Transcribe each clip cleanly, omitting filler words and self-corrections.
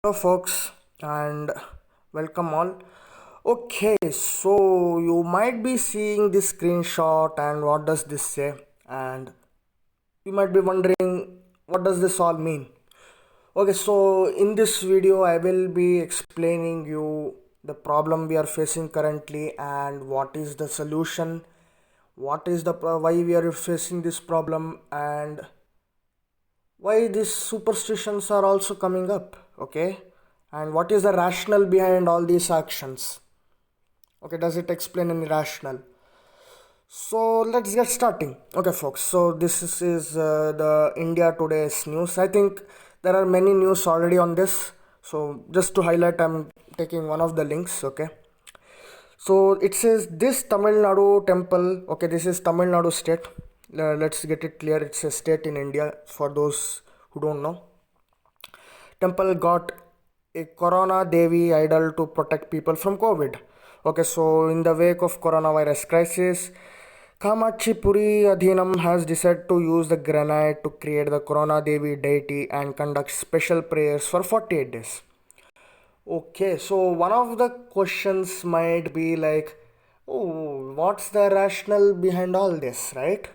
Hello, folks, and welcome all. Okay, so you might be seeing this screenshot, and what does this say? And you might be wondering, what does this all mean? Okay, so in this video, I will be explaining you the problem we are facing currently and what is the solution, what is the why we are facing this problem, and why these superstitions are also coming up. Okay, and what is the rationale behind all these actions. Okay, does it explain any rationale? So let's get starting. Okay, folks, so this is the India Today's news. I think there are many news already on this, so just to highlight, I'm taking one of the links. Okay, so it says this Tamil Nadu temple. Okay, this is Tamil Nadu state. Let's get it clear, it's a state in India for those who don't know. Temple got a Corona Devi idol to protect people from COVID. Okay, so in the wake of coronavirus crisis, Kamachi Puri Adhinam has decided to use the granite to create the Corona Devi deity and conduct special prayers for 48 days. Okay, so one of the questions might be like, oh, what's the rationale behind all this, right?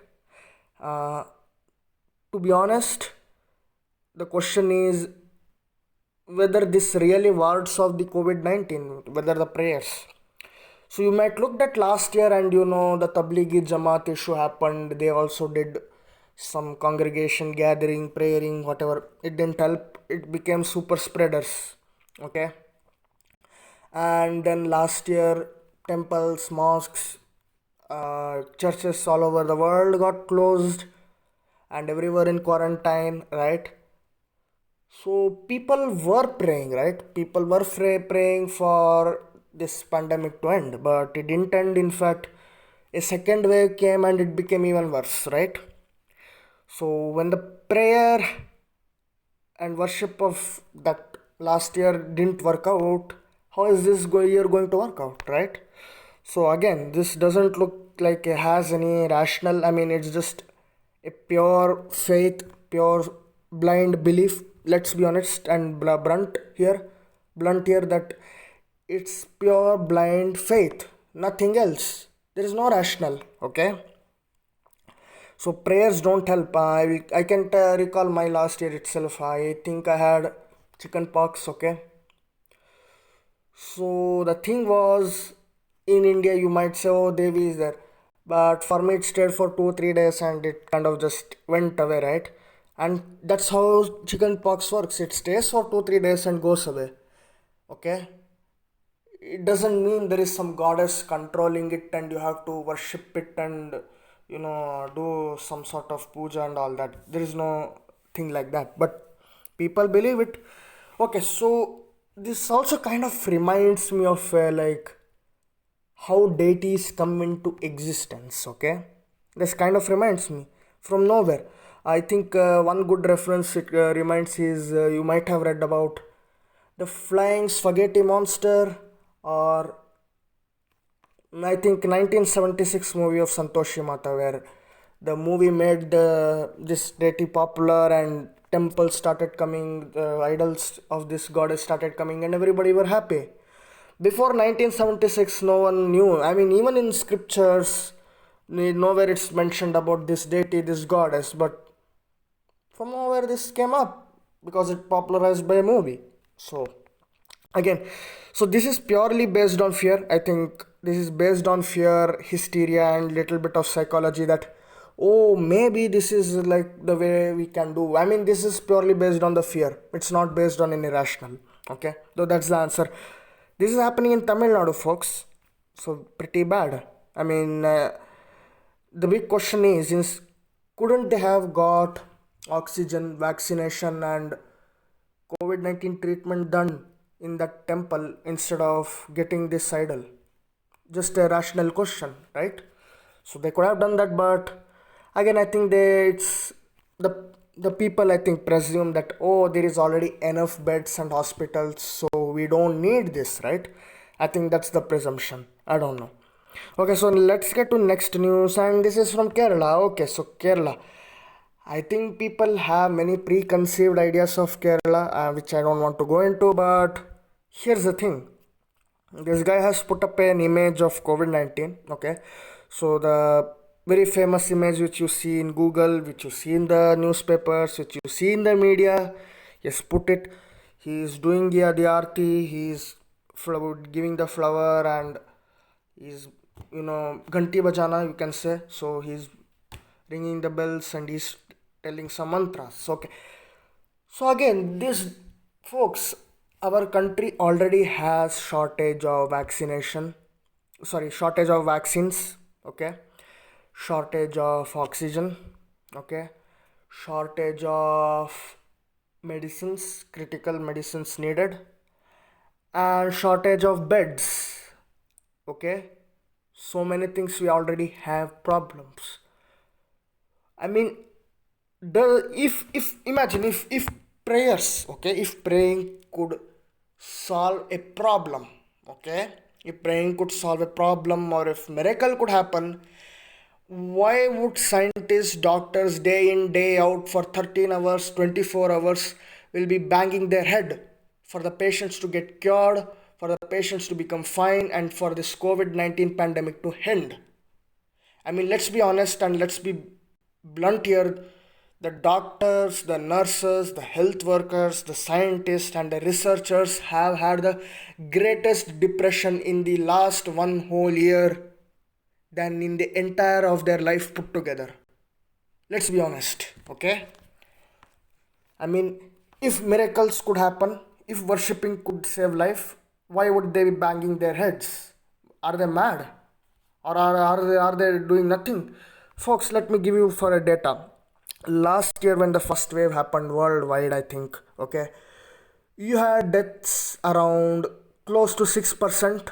Uh, to be honest, the question is whether this really wards off the COVID-19, whether the prayers. So you might look at last year and the Tablighi Jamaat issue happened. They also did some congregation gathering, praying, whatever. It didn't help. It became super spreaders. Okay. And then last year, temples, mosques, churches all over the world got closed and everywhere in quarantine, right? So people were praying, right? People were praying for this pandemic to end, but it didn't end. In fact, a second wave came and it became even worse, right? So when the prayer and worship of that last year didn't work out, how is this year going to work out, right? So again, this doesn't look like it has any rational. I mean, it's just a pure faith, pure blind belief. Let's be honest and blunt here that it's pure blind faith, nothing else. There is no rational. Okay, so prayers don't help. I can't recall my last year itself. I think I had chicken pox. Okay, so the thing was, in India you might say, oh, Devi is there, but for me it stayed for 2 3 days and it kind of just went away, right? And that's how chicken pox works. It stays for 2 3 days and goes away. Okay, it doesn't mean there is some goddess controlling it and you have to worship it and do some sort of puja and all that. There is no thing like that, but people believe it. Okay, so this also kind of reminds me of like how deities come into existence. Okay, this kind of reminds me from nowhere. I think one good reference it reminds is you might have read about the flying spaghetti monster, or I think 1976 movie of Santoshi Mata, where the movie made this deity popular and temples started coming, the idols of this goddess started coming, and everybody were happy. Before 1976, no one knew. I mean, even in scriptures, nowhere it's mentioned about this deity, this goddess, but from nowhere this came up because it popularized by a movie. So again, so this is purely based on fear. I think this is based on fear, hysteria, and little bit of psychology that, oh, maybe this is like the way we can do. I mean, this is purely based on the fear. It's not based on any rational. Okay, so that's the answer. This is happening in Tamil Nadu, folks. So pretty bad. I mean, the big question is couldn't they have got oxygen, vaccination, and COVID-19 treatment done in that temple instead of getting this idol? Just a rational question, right? So they could have done that, but again, I think it's the the people, I think, presume that, oh, there is already enough beds and hospitals, so we don't need this, right? I think that's the presumption. I don't know. Okay, so let's get to next news, and this is from Kerala. Okay, so Kerala. I think people have many preconceived ideas of Kerala, which I don't want to go into, but here's the thing. This guy has put up an image of COVID 19. Okay, so the very famous image which you see in Google, which you see in the newspapers, which you see in the media, he has put it. He is doing the aarti, he is giving the flower, and he's, ganti bajana, you can say. So he's ringing the bells and he's telling some mantras. Okay, so again, this folks, our country already has shortage of vaccination. Sorry, shortage of vaccines. Okay, shortage of oxygen. Okay, shortage of medicines, critical medicines needed, and shortage of beds. Okay, so many things we already have problems. I mean, the if imagine if prayers, okay, if praying could solve a problem, okay, if praying could solve a problem, or if miracle could happen, why would scientists, doctors, day in day out for 13 hours, 24 hours will be banging their head for the patients to get cured, for the patients to become fine, and for this COVID-19 pandemic to end? I mean, let's be honest and let's be blunt here. The doctors, the nurses, the health workers, the scientists, and the researchers have had the greatest depression in the last one whole year than in the entire of their life put together. Let's be honest, okay? I mean, if miracles could happen, if worshipping could save life, why would they be banging their heads? Are they mad? Or are they doing nothing? Folks, let me give you for a data. Last year, when the first wave happened worldwide, I think, okay, you had deaths around close to 6%.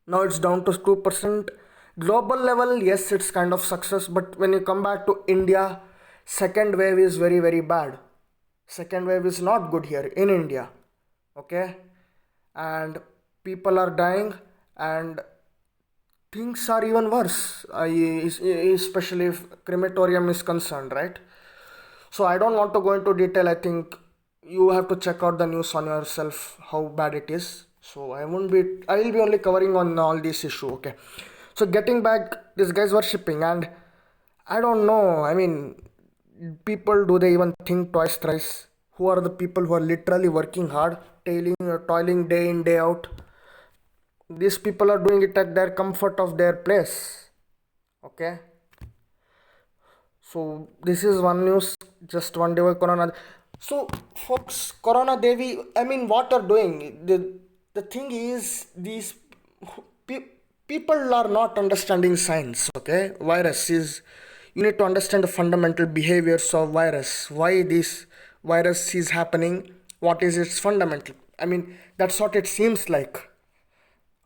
Now it's down to 2%. Global level, yes, it's kind of success, but when you come back to India, second wave is very, very bad. Second wave is not good here in India, okay? And people are dying, and things are even worse, especially if crematorium is concerned, right? So I don't want to go into detail. I think you have to check out the news on yourself how bad it is. So I will be only covering on all this issue. Okay, so getting back, these guys were shipping, and I don't know, I mean, people, do they even think twice thrice? Who are the people who are literally working hard, toiling day in day out? These people are doing it at their comfort of their place. Okay, so this is one news, just one day with Corona. So folks, Corona Devi, I mean, what are doing? The thing is, these pe- people are not understanding science. Okay, virus is, you need to understand the fundamental behaviors of virus. Why this virus is happening? What is its fundamental? I mean, that's what it seems like.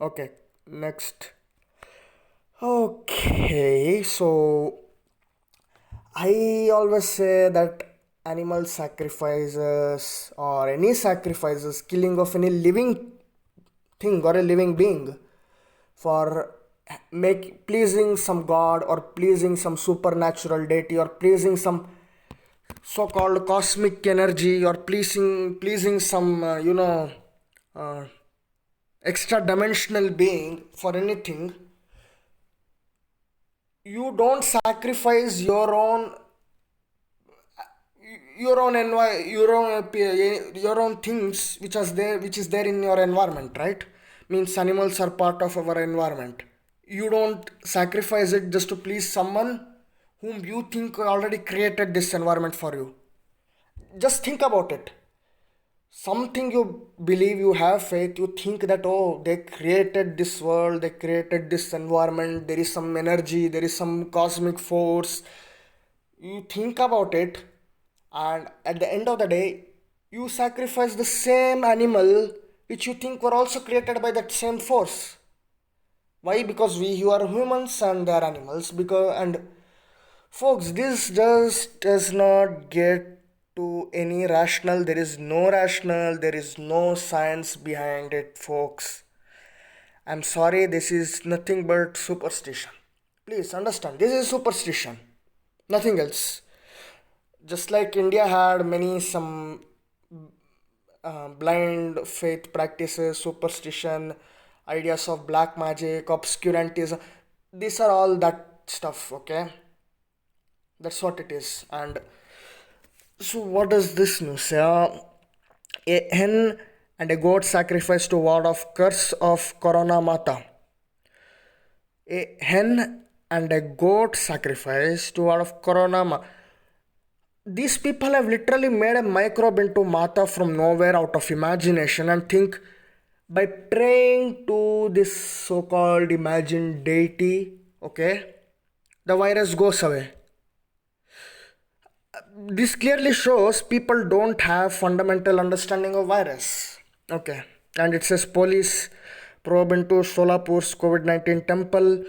Okay, next. Okay, so I always say that animal sacrifices or any sacrifices, killing of any living thing or a living being for make pleasing some god or pleasing some supernatural deity or pleasing some so-called cosmic energy or pleasing some uh, extra dimensional being for anything, you don't sacrifice your own things which is there in your environment, right? Means animals are part of our environment. You don't sacrifice it just to please someone whom you think already created this environment for you. Just think about it. Something you believe, you have faith, you think that, oh, they created this world, they created this environment, there is some energy, there is some cosmic force. You think about it, and at the end of the day, you sacrifice the same animal which you think were also created by that same force. Why? Because we, you are humans and they are animals. Because, and folks, this just does not get to any rational. There is no rational, there is no science behind it, folks. I'm sorry, this is nothing but superstition. Please understand, this is superstition, nothing else. Just like India had many some blind faith practices, superstition, ideas of black magic, obscurantism. These are all that stuff, okay? That's what it is. And so, what does this news say? A hen and a goat sacrificed to ward off curse of Corona Mata. A hen and a goat sacrificed to ward off Corona Mata. These people have literally made a microbe into Mata from nowhere out of imagination and think by praying to this so called imagined deity, okay, the virus goes away. This clearly shows people don't have fundamental understanding of virus. Okay. And it says police probe into Solapur's COVID-19 temple,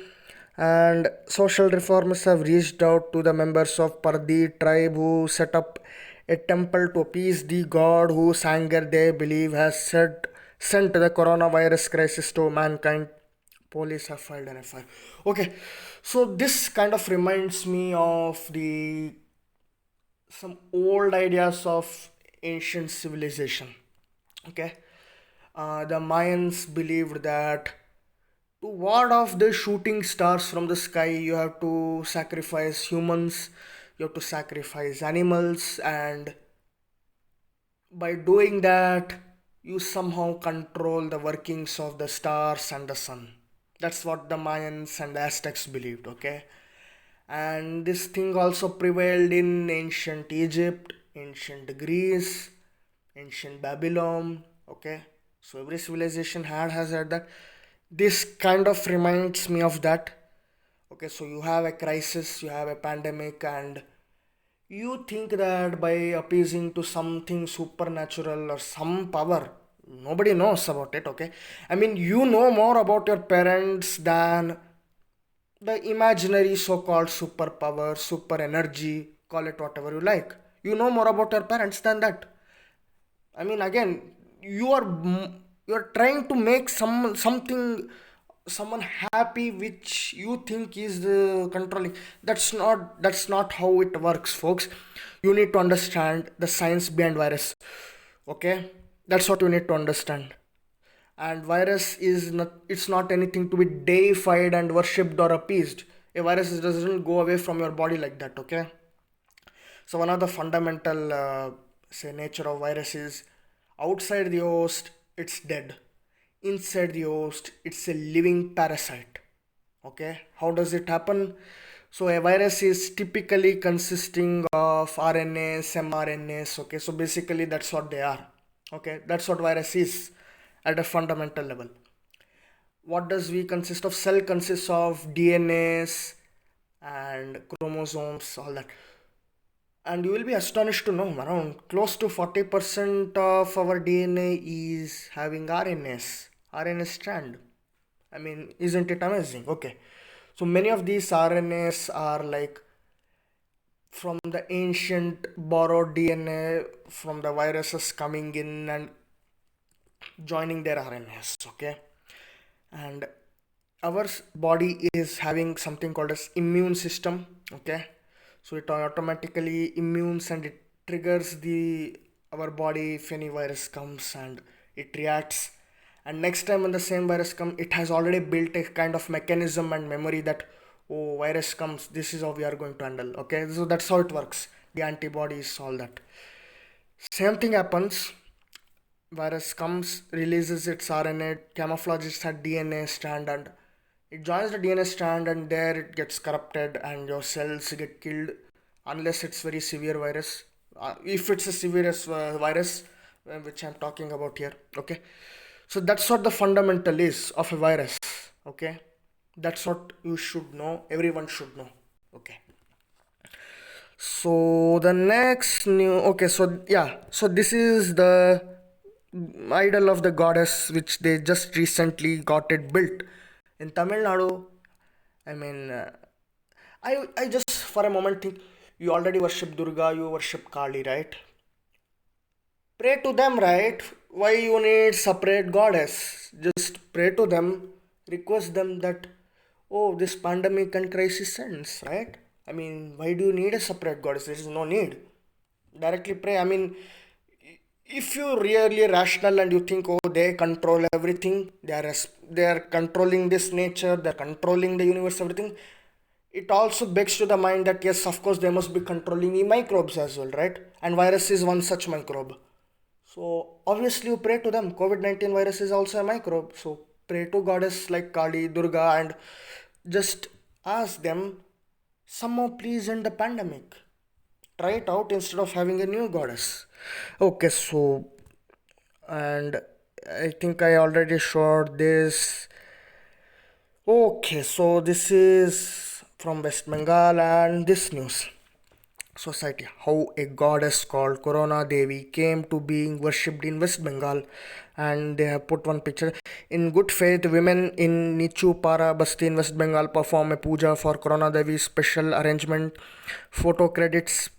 and social reformers have reached out to the members of Pardi tribe who set up a temple to appease the god whose anger they believe has sent the coronavirus crisis to mankind. Police have filed an FIR. Okay, so this kind of reminds me of the some old ideas of ancient civilization. Okay, the Mayans believed that to ward off the shooting stars from the sky, you have to sacrifice humans, you have to sacrifice animals, and by doing that, you somehow control the workings of the stars and the sun. That's what the Mayans and the Aztecs believed, okay? And this thing also prevailed in ancient Egypt, ancient Greece, ancient Babylon, okay? So every civilization has had that. This kind of reminds me of that. Okay, so you have a crisis, you have a pandemic, and you think that by appeasing to something supernatural or some power, nobody knows about it, okay? I mean, you know more about your parents than the imaginary so-called superpower, super energy, call it whatever you like. You know more about your parents than that. I mean, again, you are trying to make someone happy, which you think is the controlling. That's not how it works, folks. You need to understand the science behind virus. Okay, that's what you need to understand. And virus is not, it's not anything to be deified and worshipped or appeased. A virus doesn't go away from your body like that, okay? So one of the fundamental say nature of virus is outside the host it's dead, inside the host it's a living parasite. Okay, how does it happen? So a virus is typically consisting of RNAs, mRNAs. Okay, so basically that's what they are. Okay, that's what virus is at a fundamental level. What does we consist of? Cell consists of DNAs and chromosomes, all that. And you will be astonished to know around close to 40% of our DNA is having RNA strand. I mean, isn't it amazing? Okay. So many of these RNAs are like from the ancient borrowed DNA from the viruses coming in and joining their RNAs. Okay. And our body is having something called as immune system. Okay, so it automatically immunes and it triggers the our body if any virus comes, and it reacts. And next time when the same virus comes, it has already built a kind of mechanism and memory that, oh, virus comes, this is how we are going to handle. Okay, so that's how it works. The antibodies, all that. Same thing happens. Virus comes, releases its RNA, camouflages that DNA strand, and it joins the DNA strand, and there it gets corrupted and your cells get killed unless it's very severe virus. If it's a severe virus, which I'm talking about here, okay? So that's what the fundamental is of a virus, okay? That's what you should know, everyone should know, okay? So the next new, okay, so yeah, so this is the idol of the goddess which they just recently got it built in Tamil Nadu. I mean, I just for a moment think you already worship Durga, you worship Kali, right? Pray to them, right? Why you need separate goddess? Just pray to them, request them that, oh, this pandemic and crisis ends, right? I mean, why do you need a separate goddess? There is no need. Directly pray. I mean, if you really rational and you think, oh, they control everything, they are controlling this nature, they're controlling the universe, everything. It also begs to the mind that yes, of course, they must be controlling the microbes as well, right? And virus is one such microbe. So obviously, you pray to them. COVID-19 virus is also a microbe. So pray to goddess like Kali, Durga, and just ask them, somehow please end the pandemic. Try it out instead of having a new goddess. Okay, so, and I think I already showed this. Okay, so this is from West Bengal and this news. Society, how a goddess called Corona Devi came to being worshipped in West Bengal, and they have put one picture. In good faith, women in Nichu Para Basti in West Bengal perform a puja for Corona Devi. Special arrangement, photo credits.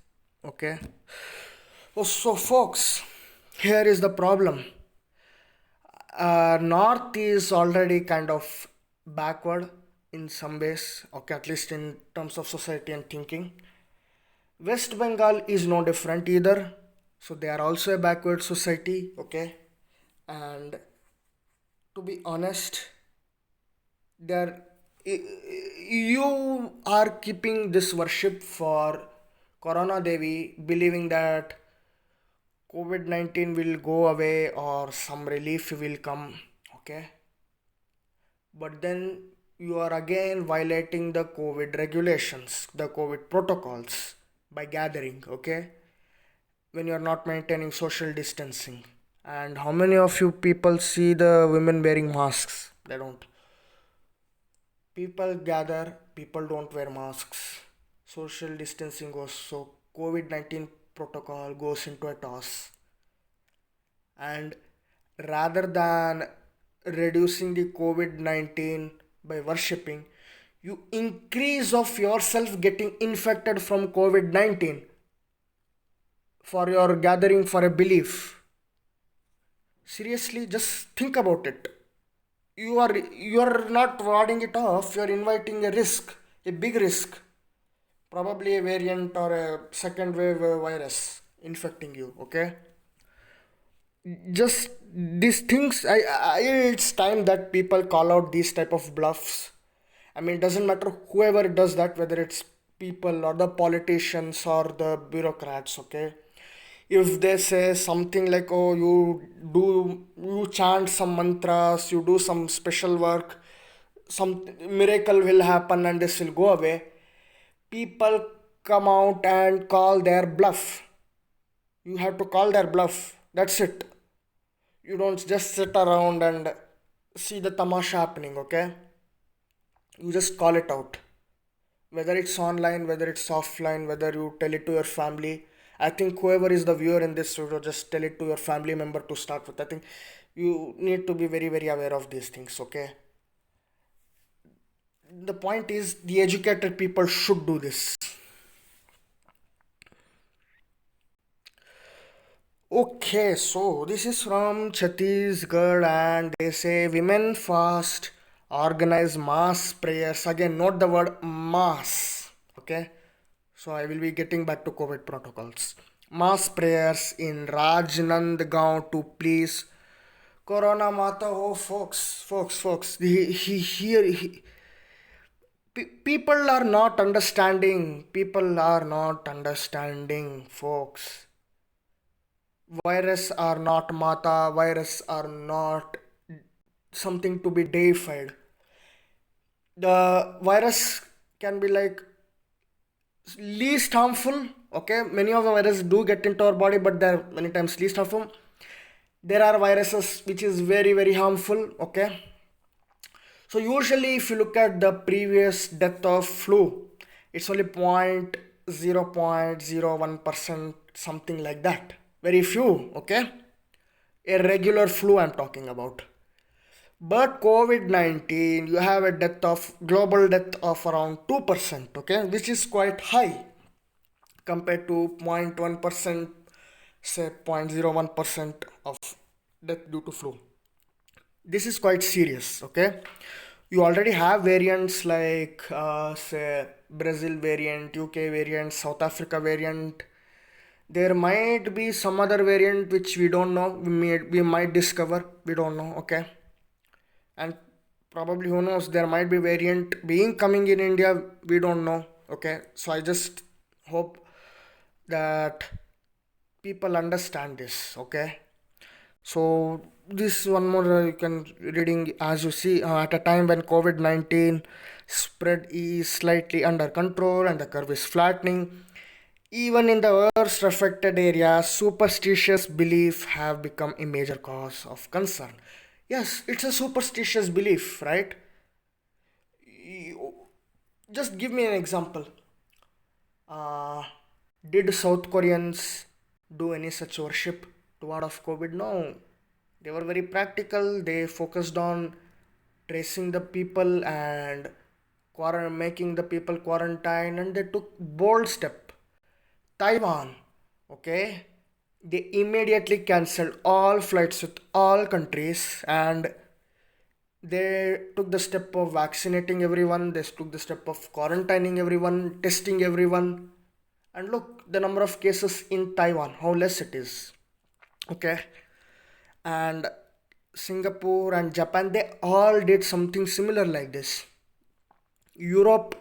Okay. Oh, so folks, here is the problem. North is already kind of backward in some ways, okay, at least in terms of society and thinking. West Bengal is no different either. So they are also a backward society, okay? And to be honest, they're you are keeping this worship for Corona Devi, believing that COVID-19 will go away or some relief will come, okay? But then you are again violating the COVID regulations, the COVID protocols by gathering, okay? When you're not maintaining social distancing. And how many of you people see the women wearing masks? They don't. People gather, people don't wear masks. Social distancing goes so COVID-19 protocol goes into a toss. And rather than reducing the COVID-19 by worshipping, you increase of yourself getting infected from COVID-19 for your gathering for a belief. Seriously, just think about it. You are not warding it off, you are inviting a risk, a big risk, probably a variant or a second wave virus infecting you, okay? Just these things, it's time that people call out these type of bluffs. I mean, it doesn't matter whoever does that, whether it's people or the politicians or the bureaucrats, okay? If they say something like, oh, you chant some mantras, you do some special work, some miracle will happen and this will go away, people come out and call their bluff. You have to call their bluff. That's it. You don't just sit around and see the tamasha happening, okay? You just call it out. Whether it's online, whether it's offline, whether you tell it to your family. I think whoever is the viewer in this video, just tell it to your family member to start with. I think you need to be very, very aware of these things, okay? The point is, the educated people should do this. Okay, so this is from Chhattisgarh, and they say women fast, organize mass prayers. Again, note the word mass. Okay, so I will be getting back to COVID protocols. Mass prayers in Rajnandgaon to please Corona Mata. Oh, folks. People are not understanding. People are not understanding, folks. Virus are not mata, virus are not something to be deified. The virus can be like least harmful, okay? Many of the viruses do get into our body, but they're many times least harmful. There are viruses which is very, very harmful, okay? So usually if you look at the previous death of flu, it's only 0.01%, something like that. Very few, okay? A regular flu I'm talking about. But COVID-19, you have a global death of around 2%, okay, which is quite high compared to 0.1%, say 0.01% of death due to flu. This is quite serious, okay? You already have variants like, say, Brazil variant, UK variant, South Africa variant, There might be some other variant which we don't know. We might discover. We don't know. Okay, and probably who knows? There might be variant being coming in India. We don't know. Okay, so I just hope that people understand this. Okay, so this one more you can reading as you see at a time when COVID-19 spread is slightly under control and the curve is flattening. Even in the worst affected areas, superstitious belief have become a major cause of concern. Yes, it's a superstitious belief, right? You- Just give me an example. Uh, did South Koreans do any such worship toward of COVID? No. They were very practical. They focused on tracing the people and making the people quarantine, and they took bold step. Taiwan, okay, they immediately cancelled all flights with all countries, and they took the step of vaccinating everyone, they took the step of quarantining everyone, testing everyone. And look, the number of cases in Taiwan, how less it is. Okay, and Singapore and Japan, they all did something similar like this. Europe,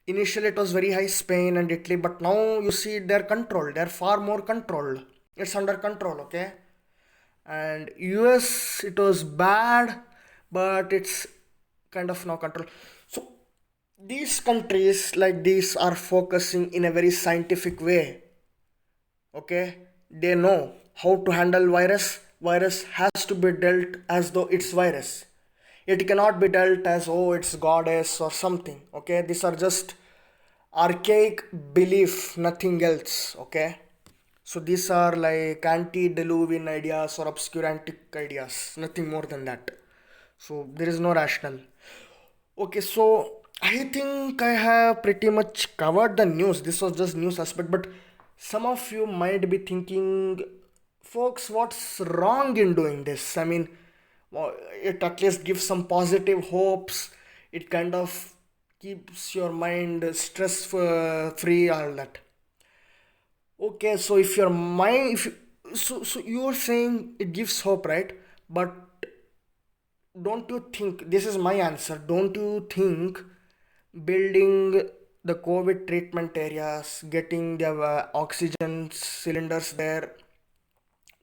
initially it was very high, Spain and Italy, but now you see they're controlled, they're far more controlled. It's under control, okay? And US, it was bad, but it's kind of now control. So these countries like these are focusing in a very scientific way, okay? They know how to handle virus has to be dealt as though it's virus. It cannot be dealt as oh it's goddess or something. Okay, these are just archaic belief, nothing else. Okay, so these are like antediluvian ideas or obscurantic ideas, nothing more than that. So there is no rational. Okay, so I think I have pretty much covered the news. This was just news aspect, but some of you might be thinking, folks, what's wrong in doing this? I mean, it at least gives some positive hopes. It kind of keeps your mind stress free, all that. Okay, so if your mind, if you, so you're saying it gives hope, right? But don't you think this is my answer? Don't you think building the COVID treatment areas, getting the oxygen cylinders there,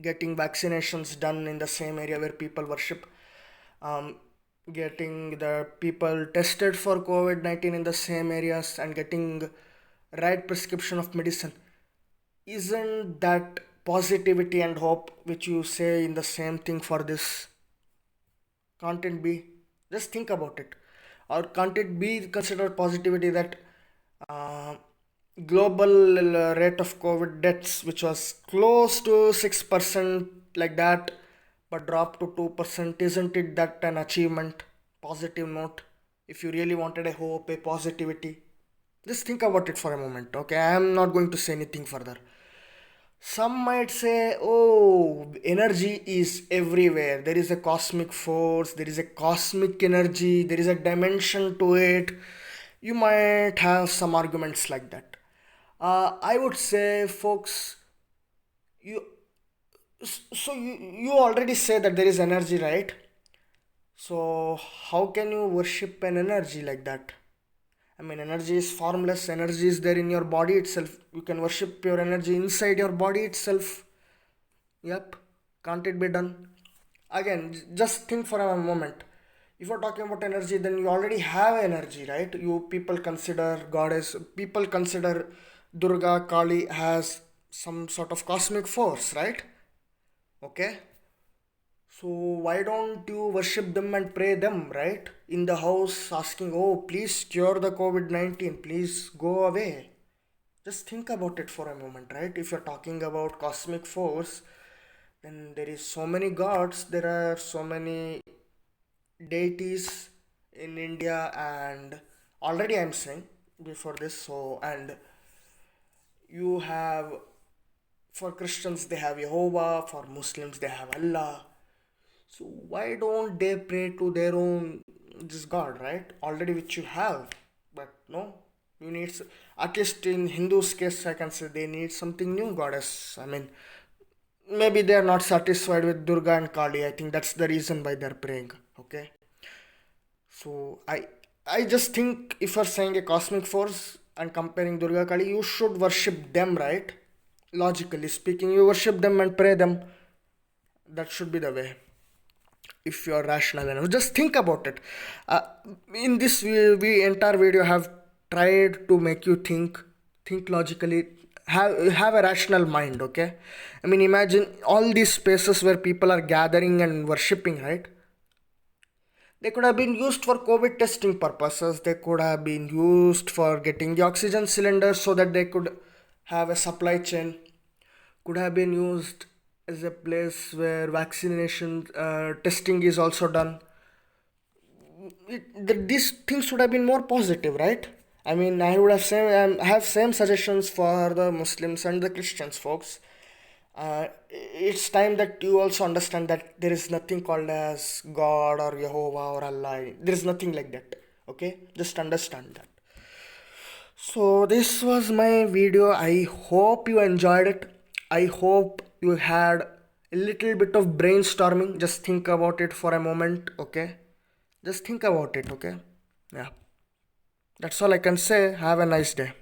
getting vaccinations done in the same area where people worship, um, getting the people tested for COVID-19 in the same areas, and getting right prescription of medicine, isn't that positivity and hope which you say in the same thing for this? Can't it be? Just think about it. Or can't it be considered positivity that uh, global rate of COVID deaths, which was close to 6% like that, but dropped to 2%, isn't it that an achievement? Positive note. If you really wanted a hope, a positivity, just think about it for a moment. Okay, I am not going to say anything further. Some might say, oh, energy is everywhere. There is a cosmic force, there is a cosmic energy, there is a dimension to it. You might have some arguments like that. I would say, folks, you you already say that there is energy, right? So how can you worship an energy like that? I mean, energy is formless, energy is there in your body itself. You can worship your energy inside your body itself. Yep, can't it be done? Again, just think for a moment. If you're talking about energy, then you already have energy, right? You people consider goddess, people consider Durga, Kali has some sort of cosmic force, right? Okay, so why don't you worship them and pray them, right? In the house, asking, oh, please cure the COVID-19, please go away. Just think about it for a moment, right? If you're talking about cosmic force, then there is so many gods, there are so many deities in India, and already I'm saying before this, so and you have, for Christians they have Jehovah, for Muslims they have Allah. So why don't they pray to their own this God, right? Already which you have, but no. You need, at least in Hindus' case, I can say they need something new goddess. I mean, maybe they are not satisfied with Durga and Kali. I think that's the reason why they're praying. Okay, so I just think if you're saying a cosmic force and comparing Durga Kali, you should worship them, right? Logically speaking, you worship them and pray them. That should be the way. If you're rational enough, just think about it. uh, in this we entire video have tried to make you think logically, have a rational mind. Okay, I mean, imagine all these spaces where people are gathering and worshipping, right? They could have been used for COVID testing purposes. They could have been used for getting the oxygen cylinders so that they could have a supply chain. Could have been used as a place where vaccination testing is also done. These things would have been more positive, right? I mean, I would have have same suggestions for the Muslims and the Christians, folks. It's time that you also understand that there is nothing called as God or Jehovah or Allah. There is nothing like that. Okay, just understand that. So this was my video. I hope you enjoyed it. I hope you had a little bit of brainstorming. Just think about it for a moment. Okay, just think about it. Okay, yeah, that's all I can say. Have a nice day.